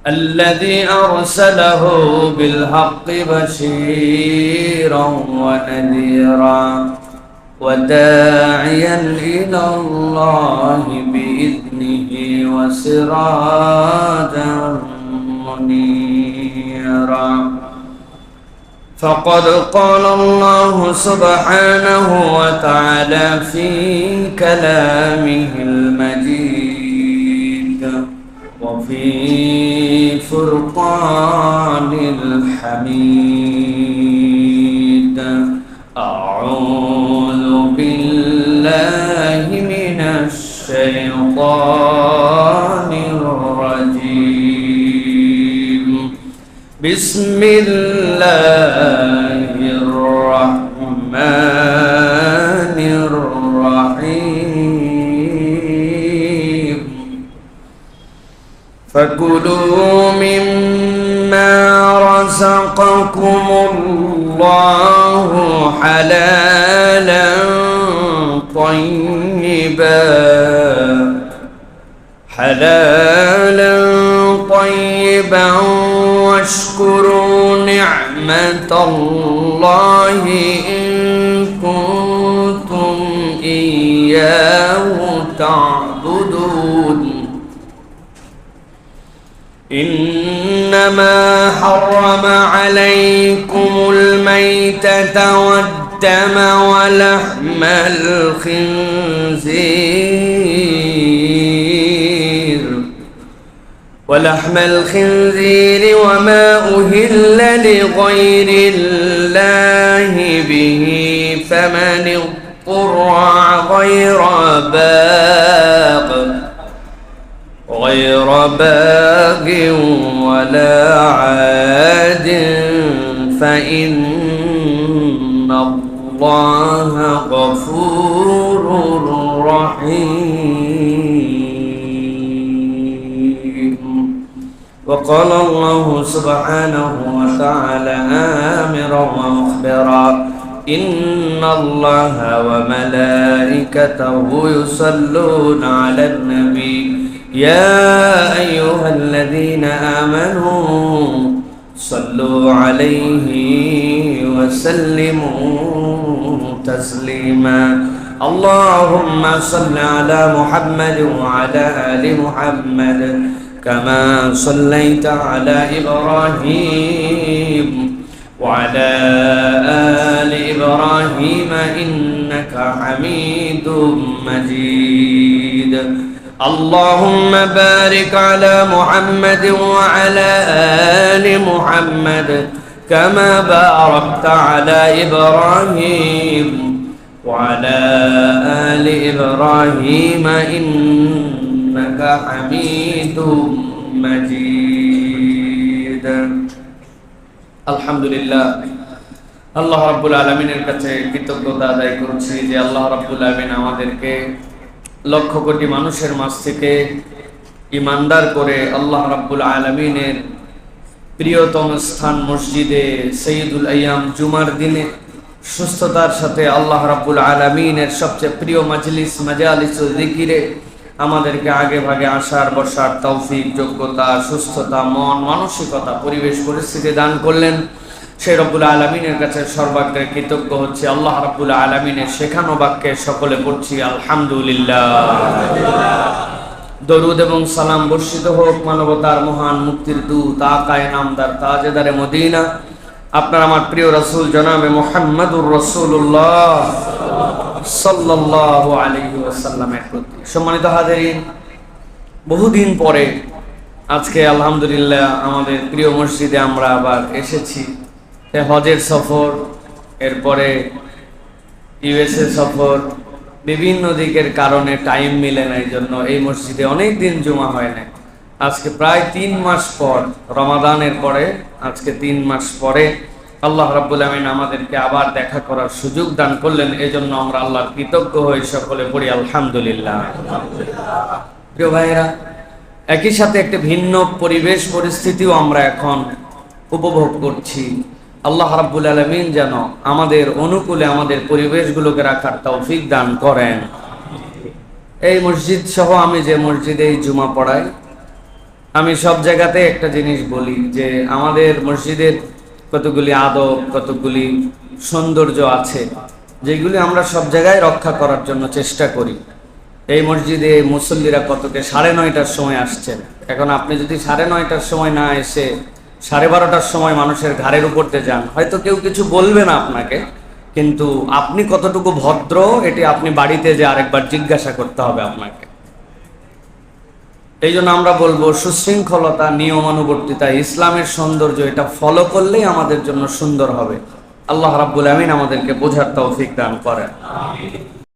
الذي أرسله بالحق بشيرا ونذيرا وداعيا إلى الله بإذنه وسراجا منيرا فقد قال الله سبحانه وتعالى في كلامه المجيد وفي فرقان الحميد أعوذ بالله من الشيطان الرجيم بسم الله الرحمن الرحيم فكلوا مما رزقكم الله حلالا طيبا واشكروا نعمة الله إن كنتم إياه تعبدون إنما حرم عليكم الميتة والدم ولحم الخنزير وما أهل لغير الله به فمن اضطر غير باغ ولا عاد فإن الله غفور رحيم وقال الله سبحانه وتعالى آمرا ومخبرا إن الله وملائكته يصلون على النبي يا أيها الذين آمنوا صلوا عليه وسلموا تسليما اللهم صل على محمد وعلى آل محمد كما صليت على إبراهيم وعلى آل إبراهيم إنك حميد مجيد اللهم بارك على محمد وعلى آل محمد كما باركت على إبراهيم وعلى آل إبراهيم إنك حميد مجيد الحمد لله আল্লাহ রাব্বুল আলামিনের কাছে কৃতজ্ঞতা আদায় করছি যে আল্লাহ রাব্বুল আলামিন আমাদেরকে লক্ষ কোটি মানুষের মাঝ থেকে ঈমানদার করে আল্লাহ রাব্বুল আলামিনের প্রিয়তম স্থান মসজিদে সাইয়্যিদুল আইয়াম জুমার দিনে সুস্থতার সাথে আল্লাহ রাব্বুল আলামিনের সবচেয়ে প্রিয় মাজালিস ও জিকিরে আমাদেরকে আগে ভাগে আসার বসার তৌফিক যোগ্যতা সুস্থতা মন মানসিকতা পরিবেশ পরিস্থিতি দান করলেন সেই রব্বুল আলামিনের কাছে সর্বাগ্রে কৃতজ্ঞ হচ্ছে আল্লাহ রাব্বুল আলামিনের শেখানো বাক্যে সকলে পড়ছি আলহামদুলিল্লাহ দরুদ এবং সালাম বর্ষিত হোক মানবতার মহান মুক্তির দূত আকায়ে নামদার তাজেদারে মদিনা আপনার আমার প্রিয় রাসূল জনাবে মুহাম্মদুর রাসূলুল্লাহ সাল্লাল্লাহু আলাইহি ওয়াসাল্লামের প্রতি সম্মানিত হাজিরিন বহুদিন পরে আজকে আলহামদুলিল্লাহ আমাদের প্রিয় মসজিদে আমরা আবার এসেছি হজের সফর এরপরে ইউএসএ সফর বিভিন্ন দিকের কারণে টাইম মিলে না এই জন্য এই মসজিদে অনেক দিন জুমা হয় না আজকে প্রায় 3 মাস পর রমাদানের পরে আজকে 3 মাস পরে আল্লাহ রাব্বুল আমিন আমাদেরকে আবার দেখা করার সুযোগ দান করলেন এজন্য আমরা আল্লাহর কৃতজ্ঞ হই সকলে পড়ি আলহামদুলিল্লাহ প্রিয় ভাইরা একই সাথে একটা ভিন্ন পরিবেশ পরিস্থিতিও আমরা এখন উপভোগ করছি আল্লাহ রাব্বুল আলামিন যেন আমাদের অনুকূলে আমাদের পরিবেশগুলোকে রাখার তৌফিক দান করেন এই মসজিদ সহ আমি যে মসজিদে জুমা পড়াই আমি সব জায়গাতে একটা জিনিস বলি যে আমাদের মসজিদের কতগুলি আদব, কতগুলি সৌন্দর্য আছে যেগুলি আমরা সব জায়গায় রক্ষা করার জন্য চেষ্টা করি। এই মসজিদে মুসল্লিরা কতকে 9:30টার সময় আসছেন। এখন আপনি যদি 9:30টার সময় না এসে 12:30টার সময় মানুষের ঘাড়ের উপর দিয়ে যান, হয়তো কেউ কিছু বলবে না আপনাকে, কিন্তু আপনি কতটুকু ভদ্র এটি আপনি বাড়িতে যে আরেকবার জিজ্ঞাসা করতে হবে আপনাকে। এই জন্য আমরা বলবো সুশৃঙ্খলতা, নিয়মানুবর্তিতা, ইসলামের সৌন্দর্য, এটা ফলো করলেই আমাদের জন্য সুন্দর হবে। আল্লাহ রাব্বুল আমিন আমাদেরকে বোঝার তৌফিক দান করেন।